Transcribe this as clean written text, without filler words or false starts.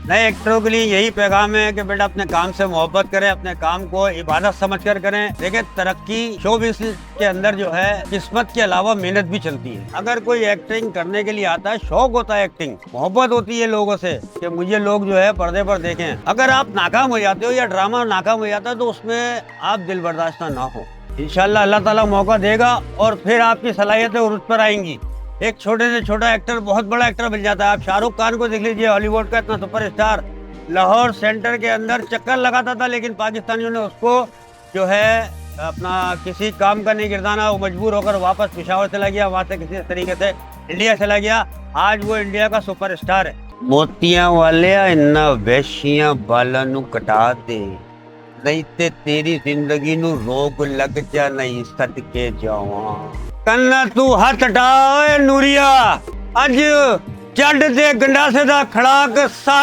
नए एक्टरों के लिए यही पैगाम है कि बेटा अपने काम से मोहब्बत करें, अपने काम को इबादत समझकर करें। देखिए तरक्की शो बिजनेस के अंदर जो है किस्मत के अलावा मेहनत भी चलती है। अगर कोई एक्टिंग करने के लिए आता है, शौक होता है एक्टिंग, मोहब्बत होती है लोगों से कि मुझे लोग जो है पर्दे पर देखें। अगर आप नाकाम हो जाते हो या ड्रामा नाकाम हो जाता है तो उसमें आप दिल बर्दाश्त ना हो। इंशाल्लाह अल्लाह ताला मौका देगा और फिर आपकी सलाहियतें उरुज पर आएंगी। एक छोटे से छोटा एक्टर बहुत बड़ा एक्टर बन जाता है। आप शाहरुख खान को देख लीजिए, हॉलीवुड का इतना सुपरस्टार, लाहौर सेंटर के अंदर चक्कर लगाता था, लेकिन पाकिस्तानियों ने उसको जो है अपना किसी काम का नहीं गिरदाना, वो मजबूर होकर वापस पेशावर चला गया, वहां से किसी तरीके से इंडिया चला गया। आज वो इंडिया का सुपरस्टार है। मोतियां वाले इन्ना वैशियां बाला नू कटा दे, नहीं ते तेरी जिंदगी नू रोग लग जा, नहीं सदके जावां। कन्ना तू हथ हटा नूरिया, अज चढ़ ते गंडासे दा खड़ाक सारा